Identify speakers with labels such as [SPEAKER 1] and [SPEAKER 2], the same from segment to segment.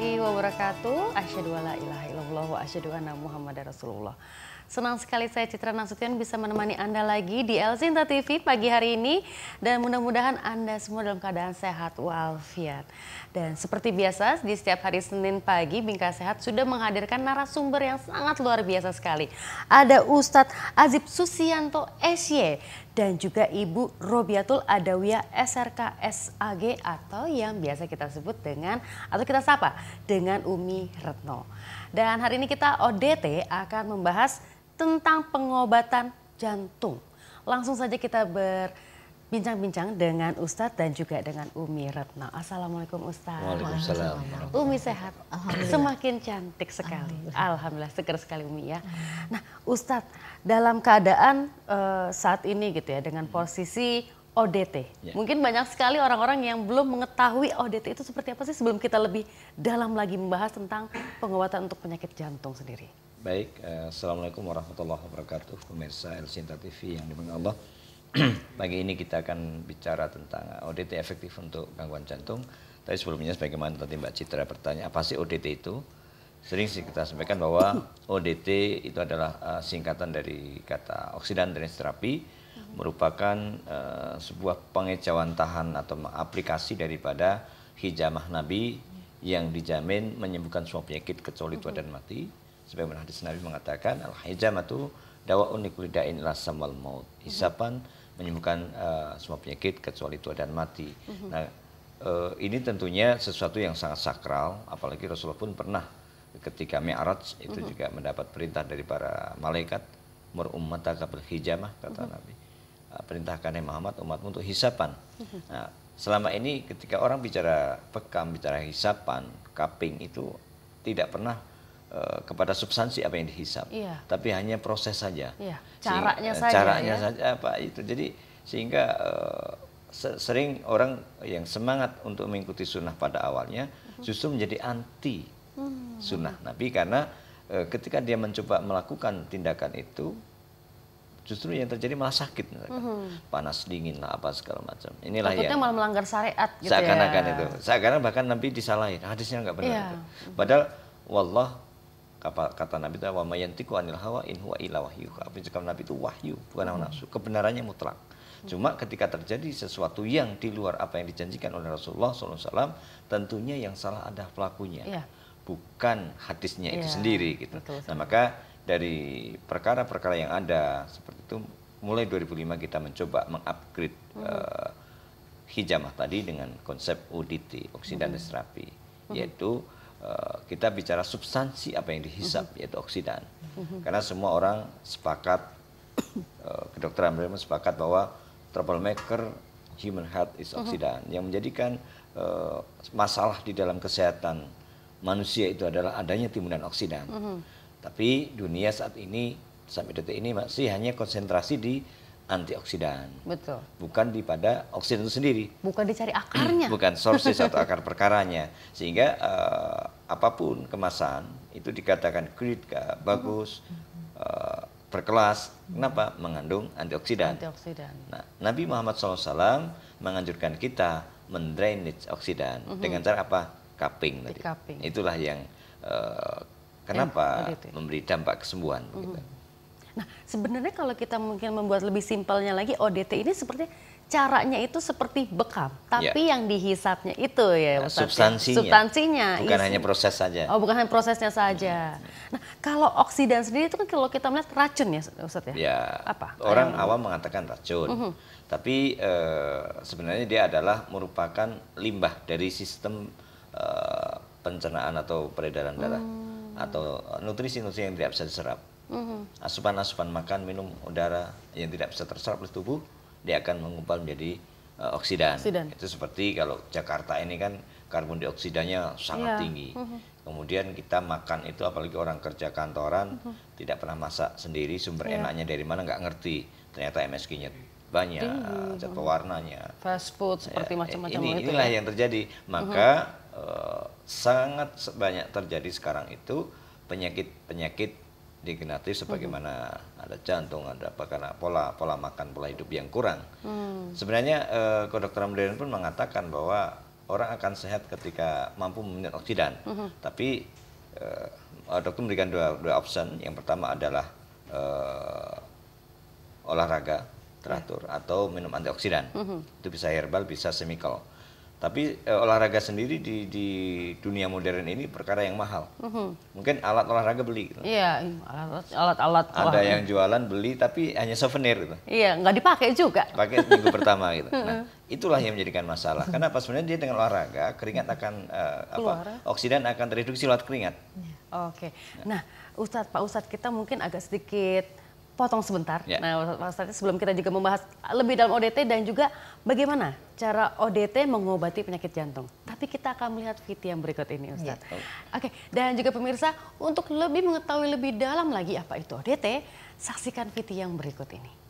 [SPEAKER 1] warahmatullahi wabarakatuh. Asyhadu alla ilaha illallah wa asyhadu anna Muhammadar Rasulullah. Senang sekali saya Citra Nasution bisa menemani Anda lagi di El Sinta TV pagi hari ini. Dan mudah-mudahan Anda semua dalam keadaan sehat walafiat. Dan seperti biasa di setiap hari Senin pagi Bingkai Sehat sudah menghadirkan narasumber yang sangat luar biasa sekali. Ada Ustadz Azib Susianto SY dan juga Ibu Robiatul Adawiyah SRK SAG atau yang biasa kita sebut dengan atau kita sapa dengan Umi Retno. Dan hari ini kita ODT akan membahas tentang pengobatan jantung. Langsung saja kita berbincang-bincang dengan Ustadz dan juga dengan Umi Retno. Assalamualaikum Ustadz.
[SPEAKER 2] Waalaikumsalam.
[SPEAKER 1] Umi sehat? Semakin cantik sekali. Alhamdulillah, seger sekali Umi ya. Nah Ustadz, dalam keadaan saat ini gitu ya dengan posisi ODT. Ya. Mungkin banyak sekali orang-orang yang belum mengetahui ODT itu seperti apa sih sebelum kita lebih dalam lagi membahas tentang pengobatan untuk penyakit jantung sendiri.
[SPEAKER 2] Baik, Assalamualaikum warahmatullahi wabarakatuh, pemirsa El Sinta TV yang dimuliakan Allah. Pagi ini kita akan bicara tentang ODT efektif untuk gangguan jantung. Tapi sebelumnya sebagaimana tadi Mbak Citra bertanya, apa sih ODT itu? Sering sih kita sampaikan bahwa ODT itu adalah singkatan dari kata oksidan drainase terapi, merupakan sebuah pengejauhan tahan atau aplikasi daripada hijamah Nabi yang dijamin menyembuhkan semua penyakit kecuali tua dan mati. Sebagaimana hadis Nabi mengatakan al-hijamatu dawa'un likulli da'in illa samal maut. Hisapan menyembuhkan semua penyakit kecuali tua dan mati. Nah, ini tentunya sesuatu yang sangat sakral, apalagi Rasulullah pun pernah ketika Mi'raj itu juga mendapat perintah dari para malaikat, mur ummataka bil hijamah, kata Nabi. Perintahkan Muhammad umatmu untuk hisapan. Nah, selama ini ketika orang bicara pekam, bicara hisapan, kaping itu tidak pernah kepada substansi apa yang dihisap, tapi hanya proses saja.
[SPEAKER 1] Caranya saja.
[SPEAKER 2] Caranya saja apa itu. Jadi sehingga sering orang yang semangat untuk mengikuti sunnah pada awalnya justru menjadi anti sunnah Nabi karena ketika dia mencoba melakukan tindakan itu justru yang terjadi malah sakit, panas dingin lah apa segala macam. Inilah
[SPEAKER 1] takutnya
[SPEAKER 2] yang
[SPEAKER 1] malah melanggar syariat gitu
[SPEAKER 2] seakan-akan
[SPEAKER 1] ya.
[SPEAKER 2] itu. Seakan-akan bahkan Nabi disalahin, hadisnya nggak benar. Padahal wallah kata Nabi itu wa mayantiqu anil hawa in huwa illa wahyu. Apa yang dikatakan Nabi itu wahyu, bukan hawa nafsu. Kebenarannya mutlak. Cuma ketika terjadi sesuatu yang di luar apa yang dijanjikan oleh Rasulullah SAW, tentunya yang salah ada pelakunya, bukan hadisnya itu sendiri gitu. Nah maka dari perkara-perkara yang ada seperti itu, mulai 2005 kita mencoba mengupgrade hijamah tadi dengan konsep ODT, oksidan terapi, yaitu kita bicara substansi apa yang dihisap, yaitu oksidan. Karena semua orang sepakat, kedokteran mereka sepakat bahwa troublemaker human health is oksidan. Yang menjadikan masalah di dalam kesehatan manusia itu adalah adanya timbunan oksidan. Tapi dunia saat ini sampai detik ini masih hanya konsentrasi di antioksidan.
[SPEAKER 1] Betul.
[SPEAKER 2] Bukan di pada oksidan itu sendiri.
[SPEAKER 1] Bukan dicari akarnya.
[SPEAKER 2] Bukan sources atau akar perkaranya. Sehingga apapun kemasan itu dikatakan great, bagus, berkelas. Kenapa? Mengandung antioksidan. Nah, Nabi Muhammad SAW menganjurkan kita mendrainage oksidan dengan cara apa? Cupping tadi. Itulah yang kenapa memberi dampak kesembuhan. Gitu.
[SPEAKER 1] Nah, sebenarnya kalau kita mungkin membuat lebih simpelnya lagi, ODT ini seperti caranya itu seperti bekam, tapi yang dihisapnya itu ya, substansinya,
[SPEAKER 2] bukan hanya proses saja.
[SPEAKER 1] Oh, bukan hanya prosesnya saja. Nah, kalau oksidan sendiri itu kan kalau kita melihat racun ya, Ustadz ya?
[SPEAKER 2] Ya,
[SPEAKER 1] apa?
[SPEAKER 2] Orang awam mengatakan racun, tapi sebenarnya dia adalah merupakan limbah dari sistem pencernaan atau peredaran darah atau nutrisi-nutrisi yang tidak bisa diserap. Asupan-asupan makan, minum, udara yang tidak bisa terserap oleh tubuh, dia akan mengumpal menjadi oksidan. Itu seperti kalau Jakarta ini kan karbon dioksidanya sangat tinggi. Kemudian kita makan itu apalagi orang kerja kantoran, tidak pernah masak sendiri, sumber enaknya dari mana nggak ngerti. Ternyata MSG-nya banyak, zat pewarnanya.
[SPEAKER 1] Fast food seperti macam-macam itu.
[SPEAKER 2] Inilah yang terjadi. Maka sangat banyak terjadi sekarang itu penyakit-penyakit degeneratif sebagaimana ada jantung, ada apa karena pola makan, pola hidup yang kurang. Sebenarnya kedokteran modern pun mengatakan bahwa orang akan sehat ketika mampu meminum oksidan. Tapi dokter memberikan dua option. Yang pertama adalah olahraga teratur atau minum antioksidan. Itu bisa herbal, bisa chemical. Tapi olahraga sendiri di dunia modern ini perkara yang mahal. Mungkin alat olahraga beli. Gitu.
[SPEAKER 1] Iya, alat-alat.
[SPEAKER 2] Ada yang jualan beli tapi hanya souvenir gitu.
[SPEAKER 1] Iya, nggak dipakai juga.
[SPEAKER 2] Pakai minggu pertama gitu. Nah, itulah yang menjadikan masalah. Karena pas sebenarnya dia dengan olahraga, keringat akan oksidan akan tereduksi lewat keringat.
[SPEAKER 1] Oke. Nah, Pak Ustadz kita mungkin agak sedikit potong sebentar. Nah, Pak Ustadz, sebelum kita juga membahas lebih dalam ODT dan juga bagaimana cara ODT mengobati penyakit jantung. Tapi kita akan melihat video yang berikut ini, Ustadz. Oke, dan juga pemirsa, untuk lebih mengetahui lebih dalam lagi apa itu ODT, saksikan video yang berikut ini.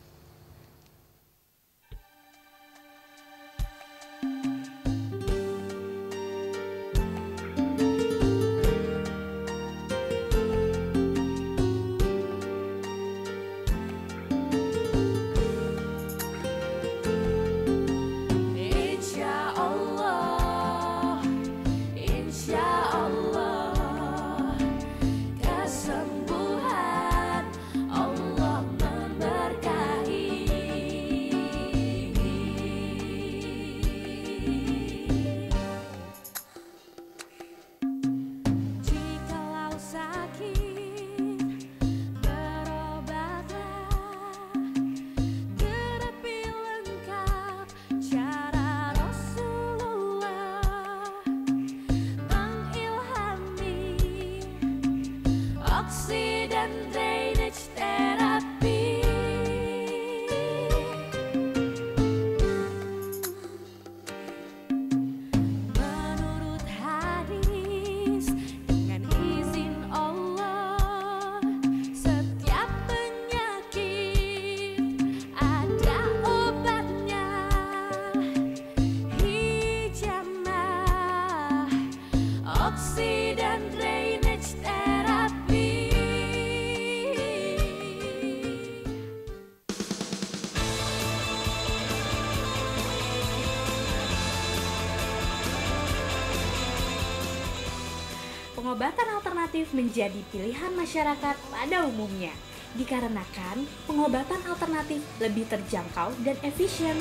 [SPEAKER 3] Pengobatan alternatif menjadi pilihan masyarakat pada umumnya, dikarenakan pengobatan alternatif lebih terjangkau dan efisien.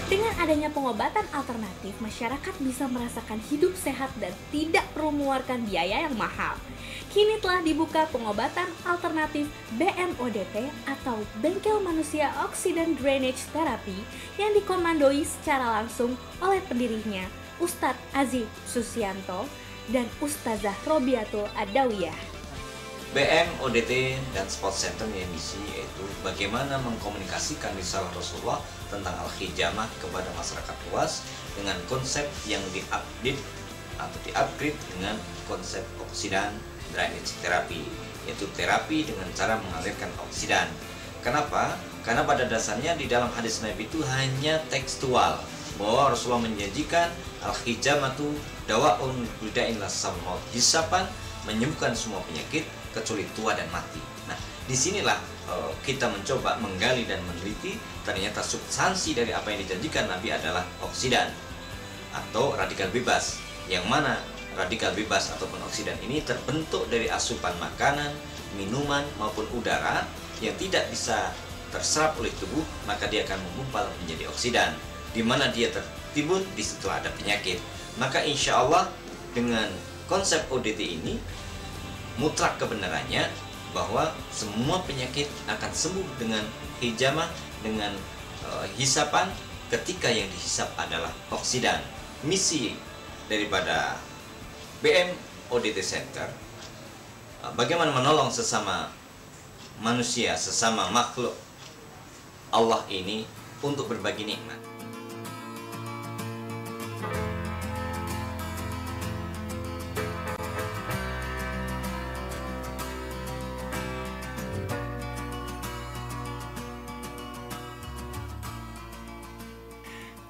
[SPEAKER 3] Dengan adanya pengobatan alternatif, masyarakat bisa merasakan hidup sehat dan tidak perlu mengeluarkan biaya yang mahal. Kini telah dibuka pengobatan alternatif BMODT atau Bengkel Manusia Oxygen Drainage Therapy yang dikomandoi secara langsung oleh pendirinya, Ustadz Aziz Susianto dan Ustazah Robiatul Adawiyah.
[SPEAKER 2] BMODT dan Sport Center yang misi yaitu bagaimana mengkomunikasikan risalah Rasulullah tentang al-hijamah kepada masyarakat luas dengan konsep yang diupdate atau diupgrade dengan konsep oksidan drainage therapy, yaitu terapi dengan cara mengalirkan oksidan. Kenapa? Karena pada dasarnya di dalam hadis Nabi itu hanya tekstual bahwa Rasulullah menjanjikan al-hijamatu dawaun buda'in lasammaut, hisapan menyembuhkan semua penyakit kecuali tua dan mati. Nah, disinilah kita mencoba menggali dan meneliti, ternyata substansi dari apa yang dijanjikan Nabi adalah oksidan atau radikal bebas, yang mana radikal bebas ataupun oksidan ini terbentuk dari asupan makanan, minuman maupun udara yang tidak bisa terserap oleh tubuh, maka dia akan menggumpal menjadi oksidan. Di mana dia tertimbun, di situ ada penyakit. Maka insya Allah dengan konsep ODT ini mutlak kebenarannya bahwa semua penyakit akan sembuh dengan hijamah, dengan hisapan ketika yang dihisap adalah oksidan. Misi daripada BMODT Center bagaimana menolong sesama manusia, sesama makhluk Allah ini untuk berbagi nikmat.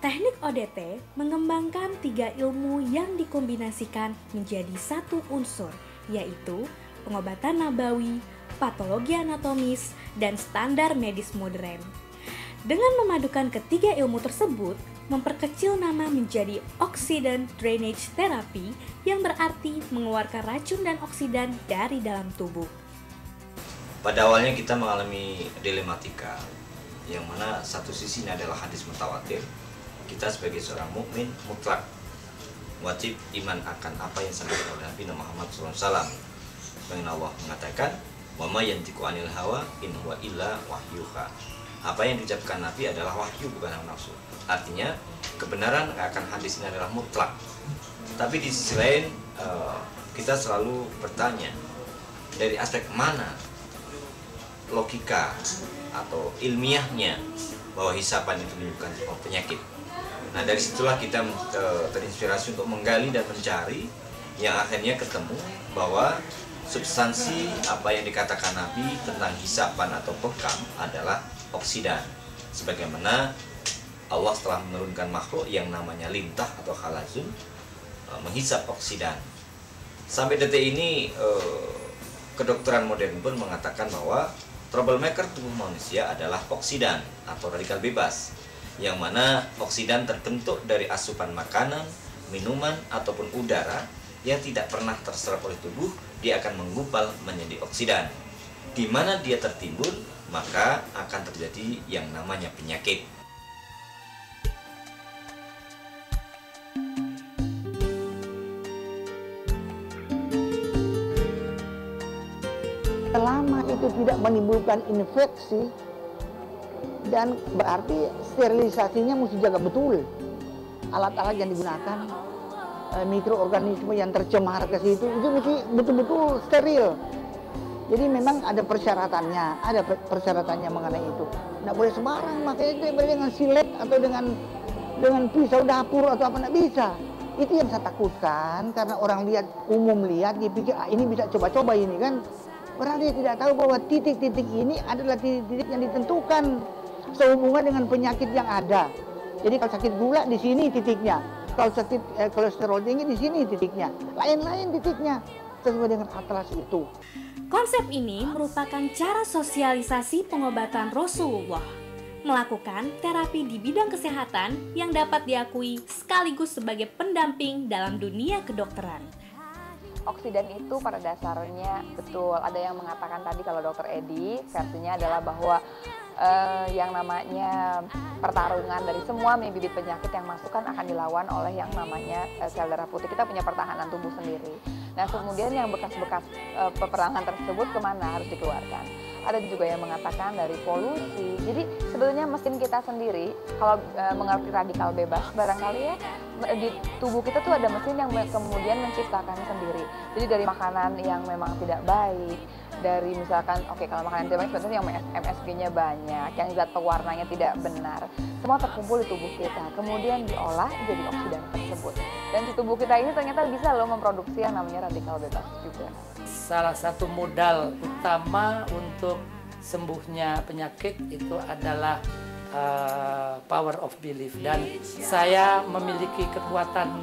[SPEAKER 3] Teknik ODT mengembangkan 3 ilmu yang dikombinasikan menjadi satu unsur, yaitu pengobatan nabawi, patologi anatomis, dan standar medis modern. Dengan memadukan ketiga ilmu tersebut, memperkecil nama menjadi oksidan drainage therapy yang berarti mengeluarkan racun dan oksidan dari dalam tubuh.
[SPEAKER 2] Pada awalnya kita mengalami dilematika, yang mana satu sisi ini adalah hadis mutawatir. Kita sebagai seorang mukmin mutlak wajib iman akan apa yang disampaikan oleh Nabi Muhammad SAW. Mengenai Allah mengatakan, "Wa ma yantiqu 'anil hawa in huwa illa wahyuha." Apa yang diucapkan Nabi adalah wahyu, bukan hawa nafsu. Artinya kebenaran akan hadis ini adalah mutlak. Tapi di sisi lain kita selalu bertanya dari aspek mana logika atau ilmiahnya bahwa hisapan itu menunjukkan penyakit. Nah, dari situlah kita terinspirasi untuk menggali dan mencari, yang akhirnya ketemu bahwa substansi apa yang dikatakan Nabi tentang hisapan atau bekam adalah oksidan. Sebagaimana Allah telah menurunkan makhluk yang namanya lintah atau khalazun menghisap oksidan. Sampai detik ini kedokteran modern pun mengatakan bahwa troublemaker tubuh manusia adalah oksidan atau radikal bebas, yang mana oksidan terbentuk dari asupan makanan, minuman, ataupun udara yang tidak pernah terserap oleh tubuh. Dia akan menggumpal menjadi oksidan. Di mana dia tertimbun, maka akan terjadi yang namanya penyakit.
[SPEAKER 4] Selama itu tidak menimbulkan infeksi, dan berarti sterilisasinya mesti jaga betul. Alat-alat yang digunakan, mikroorganisme yang tercemar ke situ, itu mesti betul-betul steril. Jadi memang ada persyaratannya mengenai itu. Nggak boleh sembarang, makanya itu dengan silet atau dengan pisau dapur atau apa, nggak bisa. Itu yang saya takutkan, karena orang umum lihat, dia pikir ini bisa coba-coba ini kan. Padahal dia tidak tahu bahwa titik-titik ini adalah titik-titik yang ditentukan sehubungan dengan penyakit yang ada. Jadi kalau sakit gula di sini titiknya, kalau sakit kolesterol tinggi di sini titiknya, lain-lain titiknya sesuai dengan atlas itu.
[SPEAKER 3] Konsep ini merupakan cara sosialisasi pengobatan Rasulullah, melakukan terapi di bidang kesehatan yang dapat diakui sekaligus sebagai pendamping dalam dunia kedokteran.
[SPEAKER 5] Oksidan itu pada dasarnya betul, ada yang mengatakan tadi kalau Dokter Edi versinya adalah bahwa yang namanya pertarungan dari semua bibit penyakit yang masuk kan akan dilawan oleh yang namanya sel darah putih. Kita punya pertahanan tubuh sendiri. Nah kemudian yang bekas-bekas peperangan tersebut kemana harus dikeluarkan. Ada juga yang mengatakan dari polusi. Jadi sebetulnya mesin kita sendiri kalau mengerti radikal bebas barangkali ya di tubuh kita tuh ada mesin yang kemudian menciptakan sendiri. Jadi dari makanan yang memang tidak baik, dari misalkan kalau makanan tidak baik sebenarnya yang MSG-nya banyak, yang zat pewarnanya tidak benar, semua terkumpul di tubuh kita, kemudian diolah jadi oksidan tersebut. Dan di tubuh kita ini ternyata bisa loh memproduksi yang namanya radikal bebas juga.
[SPEAKER 6] Salah satu modal utama untuk sembuhnya penyakit itu adalah power of belief, dan saya memiliki kekuatan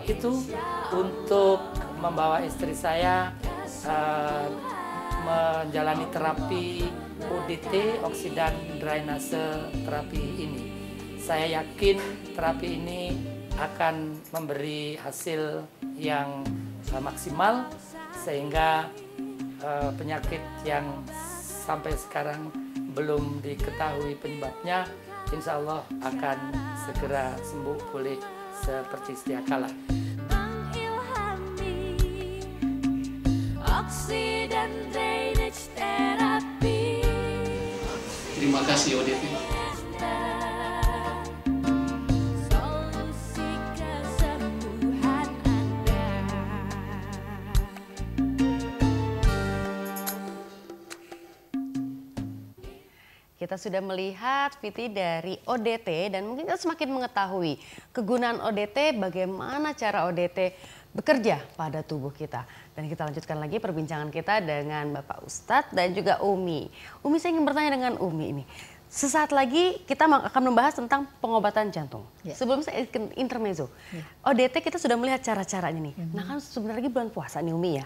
[SPEAKER 6] itu untuk membawa istri saya menjalani terapi ODT, oksidan drainase terapi ini. Saya yakin terapi ini akan memberi hasil yang maksimal, sehingga penyakit yang sampai sekarang belum diketahui penyebabnya, insya Allah akan segera sembuh pulih seperti sedia kala.
[SPEAKER 7] Terima kasih ODT.
[SPEAKER 1] Kita sudah melihat Viti dari ODT dan mungkin kita semakin mengetahui kegunaan ODT, bagaimana cara ODT bekerja pada tubuh kita. Dan kita lanjutkan lagi perbincangan kita dengan Bapak Ustadz dan juga Umi. Umi, saya ingin bertanya dengan Umi ini. Sesaat lagi kita akan membahas tentang pengobatan jantung. Ya. Sebelum saya intermezzo, ya. ODT kita sudah melihat cara-caranya nih. Nah kan sebentar lagi bulan puasa nih Umi ya.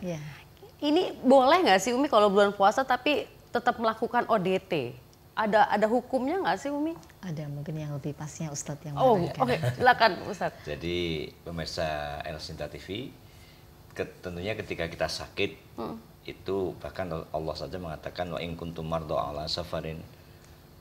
[SPEAKER 1] Ini boleh nggak sih Umi kalau bulan puasa tapi tetap melakukan ODT? Ada hukumnya nggak sih Umi?
[SPEAKER 8] Ada, mungkin yang lebih pasnya Ustadz yang
[SPEAKER 1] Oh,
[SPEAKER 8] menerangkan.
[SPEAKER 1] oke, silakan Ustadz.
[SPEAKER 2] Jadi pemirsa El Sinta TV, tentunya ketika kita sakit, itu bahkan Allah saja mengatakan wa in kuntum mardo ala safarin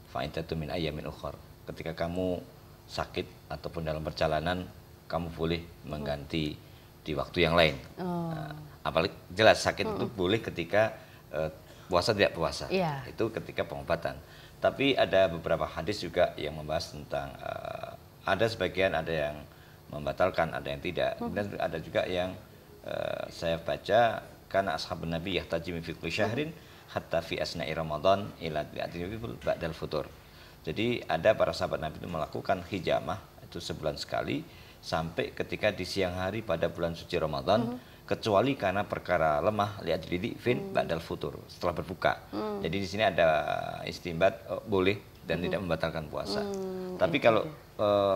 [SPEAKER 2] fa iddatu min ayyamin ukhar. Ketika kamu sakit ataupun dalam perjalanan, kamu boleh mengganti di waktu yang lain. Nah, apalagi jelas sakit itu boleh ketika puasa tidak puasa.
[SPEAKER 1] Iya.
[SPEAKER 2] Itu ketika pengobatan. Tapi ada beberapa hadis juga yang membahas tentang ada sebagian ada yang membatalkan, ada yang tidak. Kemudian ada juga yang saya baca karena ashabun nabi yahtajimu fi kulli syahrin hatta fi asna'i ramadan ila ba'dal futur. Jadi ada para sahabat Nabi itu melakukan hijamah itu sebulan sekali sampai ketika di siang hari pada bulan suci Ramadan, kecuali karena perkara lemah lihat didi fin ba'dal futur, setelah berbuka. Jadi di sini ada istimbat boleh dan tidak membatalkan puasa. Tapi kalau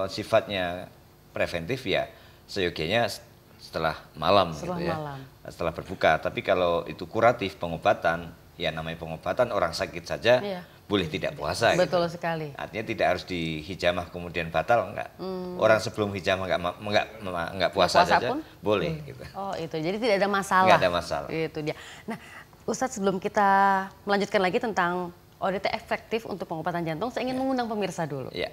[SPEAKER 2] sifatnya preventif ya seyogianya setelah malam gitu ya. Setelah berbuka. Tapi kalau itu kuratif pengobatan, ya namanya pengobatan orang sakit saja boleh tidak puasa.
[SPEAKER 1] Betul
[SPEAKER 2] gitu.
[SPEAKER 1] sekali.
[SPEAKER 2] Artinya tidak harus dihijamah kemudian batal, enggak. Orang sebelum hijamah enggak puasa saja
[SPEAKER 1] pun?
[SPEAKER 2] boleh gitu.
[SPEAKER 1] Oh itu, jadi tidak ada masalah.
[SPEAKER 2] Enggak ada masalah.
[SPEAKER 1] Itu dia. Nah Ustadz, sebelum kita melanjutkan lagi tentang ODT efektif untuk pengobatan jantung, saya ingin mengundang pemirsa dulu.
[SPEAKER 2] Ya.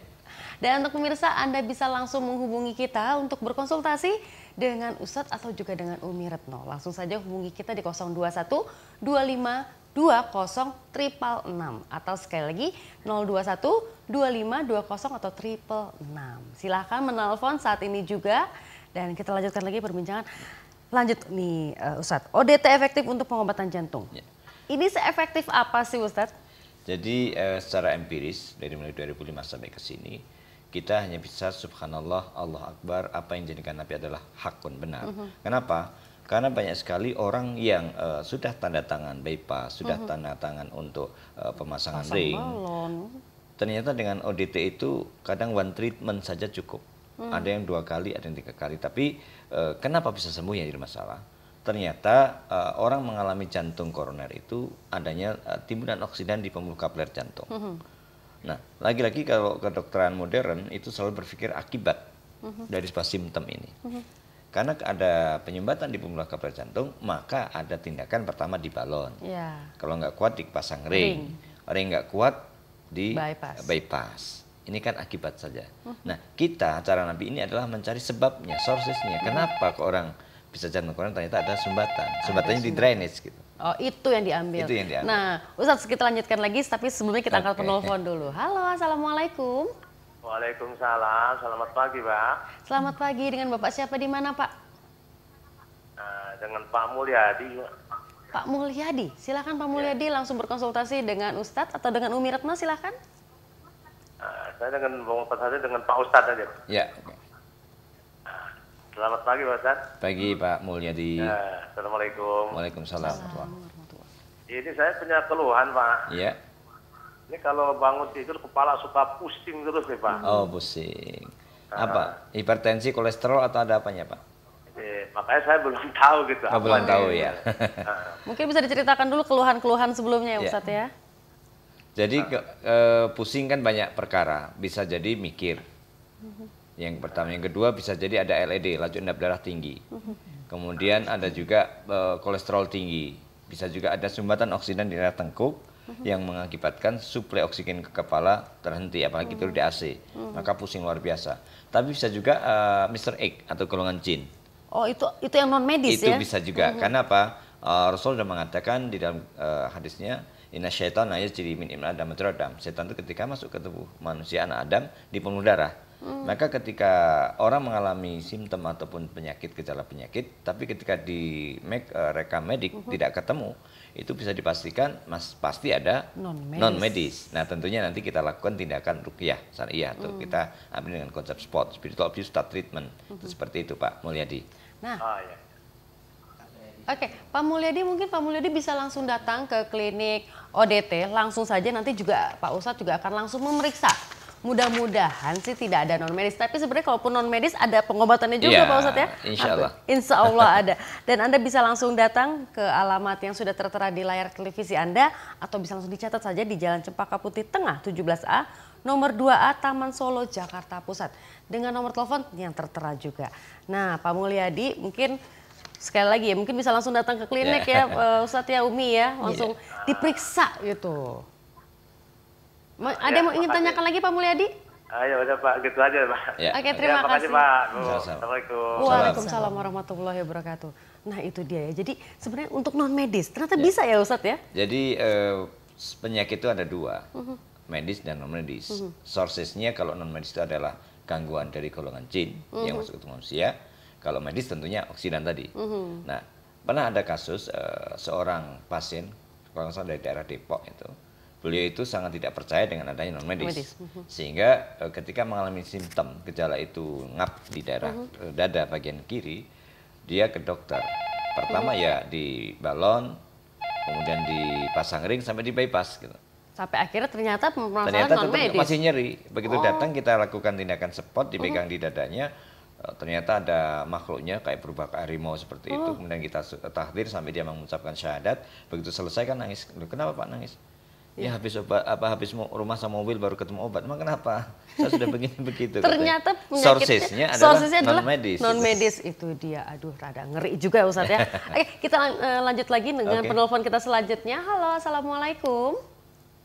[SPEAKER 1] Dan untuk pemirsa, Anda bisa langsung menghubungi kita untuk berkonsultasi dengan Ustadz atau juga dengan Umi Retno. Langsung saja hubungi kita di 021 25 20 666 atau sekali lagi 021 25 20 atau 666. Silahkan menelpon saat ini juga dan kita lanjutkan lagi perbincangan. Lanjut nih Ustadz, ODT efektif untuk pengobatan jantung.
[SPEAKER 2] Ya.
[SPEAKER 1] Ini seefektif apa sih Ustadz?
[SPEAKER 2] Jadi secara empiris dari mulai 2005 sampai ke sini kita hanya bisa subhanallah, Allah Akbar, apa yang dijadikan Nabi adalah hakun benar. Kenapa? Karena banyak sekali orang yang sudah tanda tangan bypass, sudah tanda tangan untuk pemasangan ring. Ternyata dengan ODT itu kadang one treatment saja cukup. Ada yang 2 kali, ada yang 3 kali. Tapi kenapa bisa sembuh yang jadi masalah? Ternyata orang mengalami jantung koroner itu adanya timbunan oksidan di pembuluh kapiler jantung. Nah, lagi-lagi kalau kedokteran modern itu selalu berpikir akibat dari sebuah simptom ini. Karena ada penyumbatan di pembuluh kapiler jantung, maka ada tindakan pertama di balon. Kalau nggak kuat dipasang ring. Ring nggak kuat di bypass. Ini kan akibat saja. Nah, kita cara Nabi ini adalah mencari sebabnya, sourcesnya. Kenapa kok orang bisa jantung koroner? Ternyata ada sumbatan. Sumbatannya di drainage gitu.
[SPEAKER 1] Oh, itu yang diambil.
[SPEAKER 2] Itu yang diambil.
[SPEAKER 1] Nah, Ustadz, kita lanjutkan lagi, tapi sebelumnya kita angkat penelpon dulu. Halo, assalamualaikum.
[SPEAKER 9] Waalaikumsalam, selamat pagi Pak.
[SPEAKER 1] Selamat pagi, dengan Bapak siapa di mana Pak?
[SPEAKER 9] Dengan Pak Mulyadi.
[SPEAKER 1] Pak Mulyadi, silakan Pak Mulyadi langsung berkonsultasi dengan Ustadz atau dengan Umi Retno, silakan.
[SPEAKER 9] Saya dengan Pak Ustadz aja.
[SPEAKER 2] Ya.
[SPEAKER 9] Selamat pagi Pak Ustadz.
[SPEAKER 2] Pagi Pak Mulyadi.
[SPEAKER 9] Assalamualaikum.
[SPEAKER 2] Waalaikumsalam.
[SPEAKER 9] Ini saya punya keluhan Pak.
[SPEAKER 2] Iya.
[SPEAKER 9] Ini kalau bangun tidur kepala suka pusing terus nih Pak.
[SPEAKER 2] Oh pusing. Apa? Hipertensi, kolesterol atau ada apanya Pak?
[SPEAKER 9] Makanya saya belum tahu gitu.
[SPEAKER 2] Oh, belum tahu ya.
[SPEAKER 1] Mungkin bisa diceritakan dulu keluhan-keluhan sebelumnya ya Ustadz ya.
[SPEAKER 2] Jadi pusing kan banyak perkara. Bisa jadi mikir. Yang pertama, yang kedua bisa jadi ada LED, laju endap darah tinggi. Kemudian ada juga kolesterol tinggi. Bisa juga ada sumbatan oksidan di daerah tengkuk yang mengakibatkan suplai oksigen ke kepala terhenti, apalagi tidur di AC. Maka pusing luar biasa. Tapi bisa juga Mr. X atau golongan jin.
[SPEAKER 1] Oh, itu yang non medis ya?
[SPEAKER 2] Itu bisa juga. Karena apa? Rasul sudah mengatakan di dalam hadisnya, inna syaitan yajri min ibni adam majra dam. Setan itu ketika masuk ke tubuh manusia anak Adam di pembuluh darah. Maka ketika orang mengalami simptom ataupun penyakit, gejala penyakit, tapi ketika di rekam medik tidak ketemu, itu bisa dipastikan pasti ada non medis. Nah, tentunya nanti kita lakukan tindakan ruqyah syariah atau kita ambil dengan konsep spot spiritual abuse start treatment. Itu seperti itu Pak Mulyadi.
[SPEAKER 1] Nah. Oke, Pak Mulyadi, mungkin Pak Mulyadi bisa langsung datang ke klinik ODT, langsung saja nanti juga Pak Ustadz juga akan langsung memeriksa Mudah-mudahan sih tidak ada non medis. Tapi sebenarnya kalaupun non medis ada pengobatannya juga
[SPEAKER 2] Ya,
[SPEAKER 1] Pak Ustadz ya.
[SPEAKER 2] insya Allah.
[SPEAKER 1] Insya Allah ada. Dan Anda bisa langsung datang ke alamat yang sudah tertera di layar televisi Anda atau bisa langsung dicatat saja di Jalan Cempaka Putih Tengah 17A, nomor 2A, Taman Solo, Jakarta Pusat. Dengan nomor telepon yang tertera juga. Nah, Pak Mulyadi mungkin sekali lagi ya, mungkin bisa langsung datang ke klinik ya, Ustadz ya, Umi ya, langsung diperiksa gitu. Ada yang ingin tanyakan lagi Pak Mulyadi?
[SPEAKER 9] Ayo udah Pak, gitu aja Pak.
[SPEAKER 2] Ya.
[SPEAKER 1] Oke, terima kasih.
[SPEAKER 9] Pak.
[SPEAKER 2] Sama-sama.
[SPEAKER 9] Assalamualaikum.
[SPEAKER 1] Waalaikumsalam warahmatullahi wabarakatuh. Nah itu dia ya, jadi sebenarnya untuk non medis ternyata bisa ya Ustadz ya?
[SPEAKER 2] Jadi penyakit itu ada dua, medis dan non medis. Sourcesnya kalau non medis itu adalah gangguan dari golongan jin yang masuk ke tubuh manusia. Kalau medis tentunya oksidan tadi. Nah, pernah ada kasus seorang pasien, kalau nggak salah dari daerah Depok itu, beliau itu sangat tidak percaya dengan adanya non medis, sehingga ketika mengalami simptom gejala itu ngap di daerah dada bagian kiri, dia ke dokter. Pertama ya di balon, kemudian dipasang ring sampai di bypass gitu.
[SPEAKER 1] Sampai akhirnya ternyata permasalahan non medis.
[SPEAKER 2] Masih nyeri. Begitu datang kita lakukan tindakan spot, dipegang di dadanya. Ternyata ada makhluknya kayak berubah ke harimau seperti itu. Kemudian kita takdir sampai dia mengucapkan syahadat. Begitu selesai kan nangis. Kenapa Pak nangis? Ya habis obat, habis rumah sama mobil baru ketemu obat. Emang kenapa? Saya sudah begini begitu.
[SPEAKER 1] Ternyata
[SPEAKER 2] sourcesnya adalah non medis.
[SPEAKER 1] Non medis itu dia. Aduh, rada ngeri juga Ustadz ya. Oke, kita lanjut lagi dengan penelpon kita selanjutnya. Halo, assalamualaikum.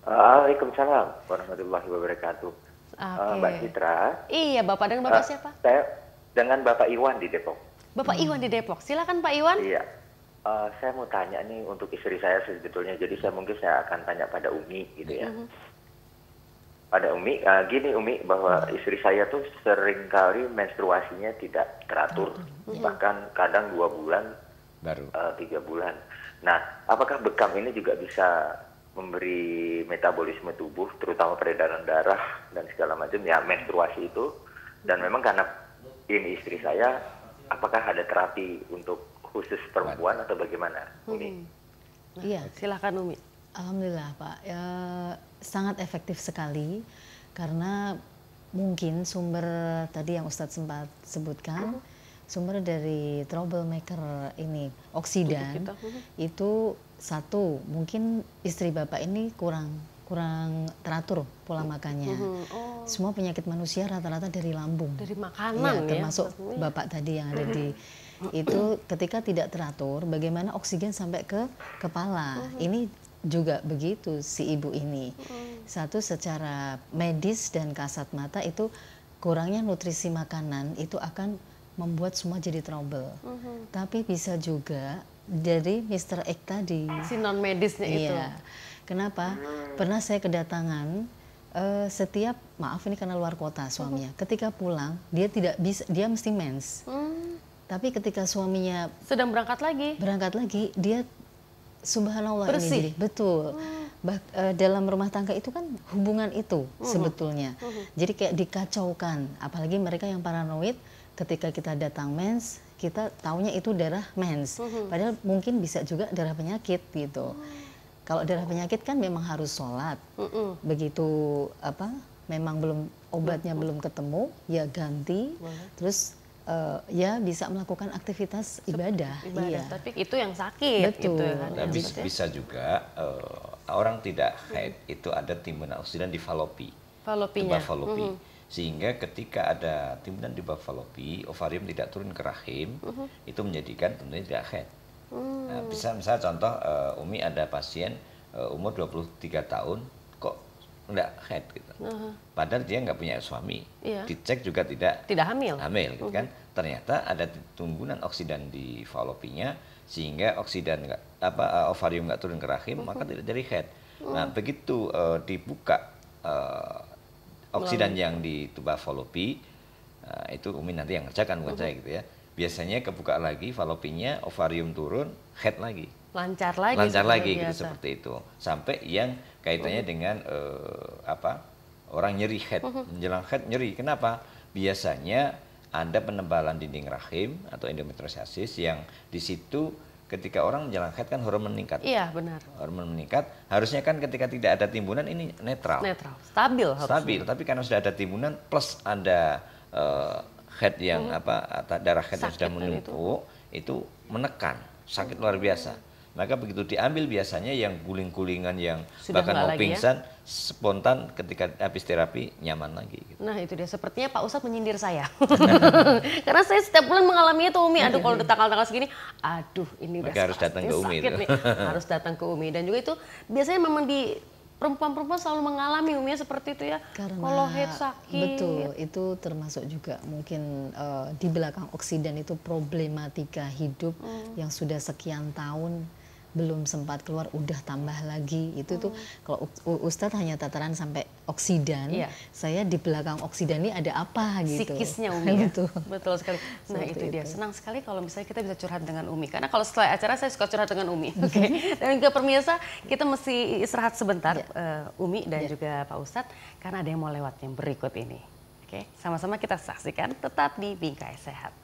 [SPEAKER 10] Waalaikumsalam warahmatullahi wabarakatuh. Mbak Citra.
[SPEAKER 1] Iya, Bapak dengan Bapak siapa?
[SPEAKER 10] Saya dengan Bapak Iwan di Depok.
[SPEAKER 1] Bapak Iwan di Depok. Silakan Pak Iwan.
[SPEAKER 10] Iya. Saya mau tanya nih untuk istri saya sebetulnya. Jadi mungkin saya akan tanya pada Umi gitu ya. Pada Umi, gini Umi, bahwa istri saya tuh seringkali menstruasinya tidak teratur. Bahkan kadang 2 bulan, baru 3 bulan. Nah, apakah bekam ini juga bisa memberi metabolisme tubuh, terutama peredaran darah dan segala macam ya menstruasi itu? Dan memang karena ini istri saya, apakah ada terapi untuk khusus perempuan atau bagaimana, Umi?
[SPEAKER 8] Iya,
[SPEAKER 1] silakan Umi.
[SPEAKER 8] Alhamdulillah Pak, ya, sangat efektif sekali karena mungkin sumber tadi yang Ustadz sempat sebutkan, sumber dari troublemaker ini oksidan itu satu, mungkin istri Bapak ini kurang teratur pola makannya. Semua penyakit manusia rata-rata dari lambung.
[SPEAKER 1] Dari makanan ya.
[SPEAKER 8] Termasuk Bapak tadi yang ada di itu ketika tidak teratur, bagaimana oksigen sampai ke kepala. Ini juga begitu si ibu ini. Satu secara medis dan kasat mata itu kurangnya nutrisi makanan itu akan membuat semua jadi trouble. Tapi bisa juga dari Mr. X tadi.
[SPEAKER 1] Si non medisnya itu.
[SPEAKER 8] Kenapa? Pernah saya kedatangan setiap, maaf ini karena luar kota suaminya, ketika pulang dia tidak bisa, dia mesti mens. Tapi ketika suaminya
[SPEAKER 1] sedang berangkat lagi, dia subhanallah
[SPEAKER 8] bersih. Ini jadi betul. Dalam rumah tangga itu kan hubungan itu sebetulnya. Jadi kayak dikacaukan, apalagi mereka yang paranoid ketika kita datang mens, kita taunya itu darah mens. Padahal mungkin bisa juga darah penyakit gitu. Kalau darah penyakit kan memang harus sholat. Begitu memang belum obatnya belum ketemu, ya ganti. Terus ya bisa melakukan aktivitas ibadah. Iya.
[SPEAKER 1] Tapi itu yang sakit.
[SPEAKER 8] Betul.
[SPEAKER 1] Gitu ya kan?
[SPEAKER 2] Nah, bisa juga orang tidak haid itu ada timbunan oksidan di falopi.
[SPEAKER 1] Falopinya.
[SPEAKER 2] Falopi. Sehingga ketika ada timbunan di bawah falopi, ovarium tidak turun ke rahim, itu menjadikan tentunya tidak haid. Nah, bisa misalnya contoh Umi ada pasien umur 23 tahun kok enggak haid gitu. Padahal dia nggak punya suami. Dicek juga tidak
[SPEAKER 1] hamil
[SPEAKER 2] gitu kan. Ternyata ada timbunan oksidan di falopinya sehingga oksidan ovarium nggak turun ke rahim, maka tidak jadi haid. Nah, begitu dibuka oksidan yang di tuba falopi, itu Umi nanti yang ngerjakan bukan saya gitu ya. Biasanya kebuka lagi falopinya, ovarium turun, haid lagi.
[SPEAKER 1] Lancar lagi
[SPEAKER 2] gitu, seperti itu. Sampai yang kaitannya dengan orang nyeri haid, menjelang haid nyeri. Kenapa? Biasanya ada penebalan dinding rahim atau endometriosis yang di situ ketika orang menjelang haid kan hormon meningkat.
[SPEAKER 1] Iya, benar.
[SPEAKER 2] Hormon meningkat, harusnya kan ketika tidak ada timbunan ini netral.
[SPEAKER 1] Netral, stabil harusnya.
[SPEAKER 2] Stabil, tapi karena sudah ada timbunan plus ada haid yang darah haid yang sudah menumpuk, itu menekan, sakit luar biasa. Maka begitu diambil biasanya yang guling-gulingan yang sudah bahkan mau pingsan spontan ketika habis terapi nyaman lagi. Gitu.
[SPEAKER 1] Nah itu dia, sepertinya Pak Ustadz menyindir saya. Karena saya setiap bulan mengalami itu Umi. Aduh kalau udah tanggal-tanggal segini, aduh ini udah
[SPEAKER 2] harus datang ke Umi itu.
[SPEAKER 1] Harus datang ke Umi. Dan juga itu biasanya memang di perempuan-perempuan selalu mengalami Umi seperti itu ya.
[SPEAKER 8] Karena
[SPEAKER 1] kalau haid sakit.
[SPEAKER 8] Betul, itu termasuk juga mungkin di belakang oksidan itu problematika hidup yang sudah sekian tahun belum sempat keluar, udah tambah lagi. Itu tuh kalau Ustadz hanya tataran sampai oksidan, saya di belakang oksidan ini ada apa gitu.
[SPEAKER 1] Psikisnya Umi ya.
[SPEAKER 8] Betul.
[SPEAKER 1] Betul sekali. Nah itu dia, senang sekali kalau misalnya kita bisa curhat dengan Umi. Karena kalau setelah acara saya suka curhat dengan Umi. Dan juga pemirsa, kita mesti istirahat sebentar Umi dan juga Pak Ustadz. Karena ada yang mau lewat yang berikut ini. Oke, sama-sama kita saksikan tetap di Bingkai Sehat.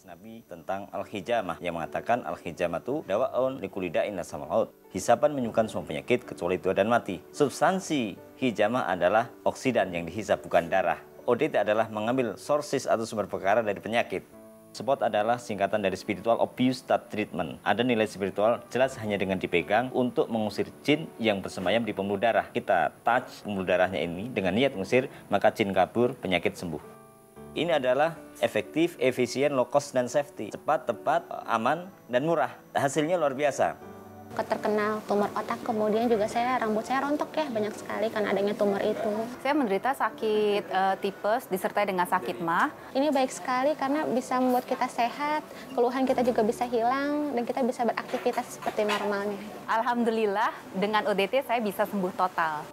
[SPEAKER 2] Nabi tentang al-hijamah yang mengatakan al-hijamah itu dawa'un likulli da'in nasamal maut. Hisapan menyembuhkan semua penyakit kecuali tua dan mati. Substansi hijamah adalah oksidan yang dihisap, bukan darah. ODT adalah mengambil sources atau sumber perkara dari penyakit. Spot adalah singkatan dari spiritual abuse that treatment. Ada nilai spiritual jelas hanya dengan dipegang untuk mengusir jin yang bersemayam di pembuluh darah. Kita touch pembuluh darahnya ini dengan niat mengusir, maka jin kabur, penyakit sembuh. Ini adalah efektif, efisien, low cost, dan safety. Cepat, tepat, aman, dan murah. Hasilnya luar biasa.
[SPEAKER 11] Terkena tumor otak, kemudian juga rambut saya rontok ya, banyak sekali karena adanya tumor itu.
[SPEAKER 12] Saya menderita sakit tipes disertai dengan sakit mah.
[SPEAKER 11] Ini baik sekali karena bisa membuat kita sehat, keluhan kita juga bisa hilang, dan kita bisa beraktivitas seperti normalnya.
[SPEAKER 12] Alhamdulillah, dengan ODT saya bisa sembuh total.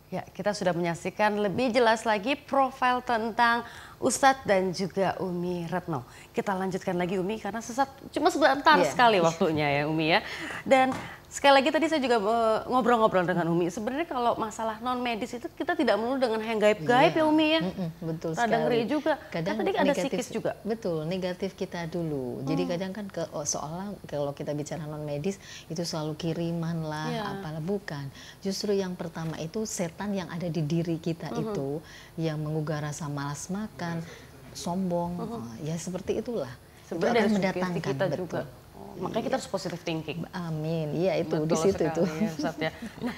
[SPEAKER 1] Ya, kita sudah menyaksikan lebih jelas lagi profil tentang Ustadz dan juga Umi Retno. Kita lanjutkan lagi Umi karena cuma sebentar sekali waktunya ya Umi ya. Dan sekali lagi tadi saya juga ngobrol-ngobrol dengan Umi. Sebenarnya kalau masalah non medis itu kita tidak melulu dengan yang gaib-gaib ya Umi ya.
[SPEAKER 8] Betul sekali.
[SPEAKER 1] Kadang ngeri juga.
[SPEAKER 8] Kadang
[SPEAKER 1] tadi ada
[SPEAKER 8] negatif,
[SPEAKER 1] psikis juga.
[SPEAKER 8] Betul, negatif kita dulu. Jadi kadang kan seolah kalau kita bicara non medis itu selalu kiriman lah, apalah, bukan. Justru yang pertama itu setan yang ada di diri kita itu yang menggugah rasa malas makan, sombong, ya seperti itulah.
[SPEAKER 1] Sebenarnya
[SPEAKER 8] itu akan
[SPEAKER 1] mendatangkan kita
[SPEAKER 8] betul.
[SPEAKER 1] juga. Makanya kita harus positive thinking.
[SPEAKER 8] Amin. Iya itu
[SPEAKER 1] betul
[SPEAKER 8] di situ itu.
[SPEAKER 1] Ya, Ustadz ya. Nah,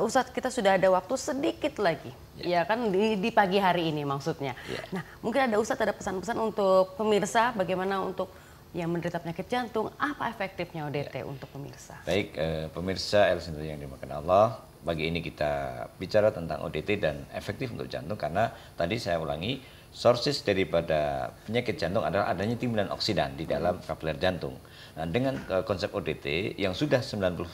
[SPEAKER 1] Ustadz kita sudah ada waktu sedikit lagi. Ya kan di pagi hari ini maksudnya. Nah, mungkin ada Ustadz ada pesan-pesan untuk pemirsa bagaimana untuk yang menderita penyakit jantung, apa efektifnya ODT untuk pemirsa?
[SPEAKER 2] Baik, pemirsa El-Sinta yang dimakan Allah, pagi ini kita bicara tentang ODT dan efektif untuk jantung karena tadi saya ulangi, sources daripada penyakit jantung adalah adanya timbunan oksidan di dalam kapiler jantung. Nah, dengan konsep ODT yang sudah 90%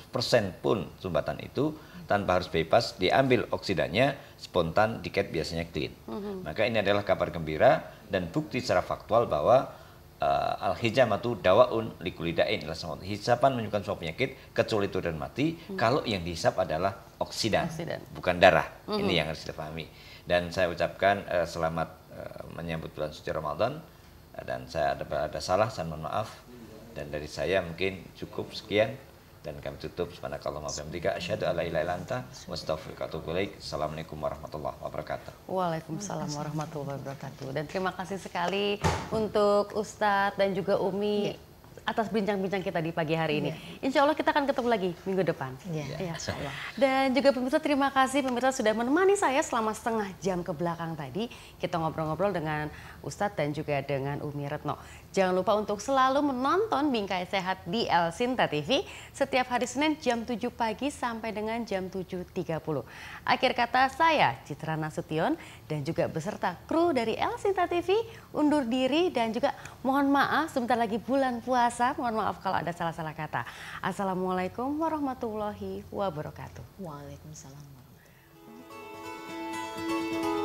[SPEAKER 2] pun sumbatan itu tanpa harus bypass, diambil oksidannya spontan, diket biasanya clean. Maka ini adalah kabar gembira dan bukti secara faktual bahwa al-hijamatu dawa'un likulli da'in ila samawat. Hisapan menyembuhkan semua penyakit kecuali tua dan mati kalau yang dihisap adalah oksidan. Bukan darah. Ini yang harus kita pahami. Dan saya ucapkan selamat menyambut bulan suci Ramadan dan saya ada salah, saya mohon maaf. Dan dari saya mungkin cukup sekian dan kami tutup subhanakallahumma wa bihamdika asyhadu an la ilaha illa anta wa astaghfiruka wa atubu ilaik. Assalamualaikum warahmatullahi wabarakatuh.
[SPEAKER 1] Waalaikumsalam warahmatullahi wabarakatuh. Dan terima kasih sekali untuk Ustadz dan juga Umi atas bincang-bincang kita di pagi hari ini. Insya Allah kita akan ketemu lagi minggu depan. Ya. Dan juga pemirsa, terima kasih pemirsa sudah menemani saya selama setengah jam ke belakang tadi. Kita ngobrol-ngobrol dengan Ustadz dan juga dengan Umi Retno. Jangan lupa untuk selalu menonton Bingkai Sehat di El-Sinta TV setiap hari Senin jam 7 pagi sampai dengan jam 7.30. Akhir kata saya, Citra Nasution, dan juga beserta kru dari El-Sinta TV undur diri dan juga mohon maaf sebentar lagi bulan puasa. Mohon maaf kalau ada salah-salah kata. Assalamualaikum warahmatullahi wabarakatuh.
[SPEAKER 8] Waalaikumsalam warahmatullahi wabarakatuh.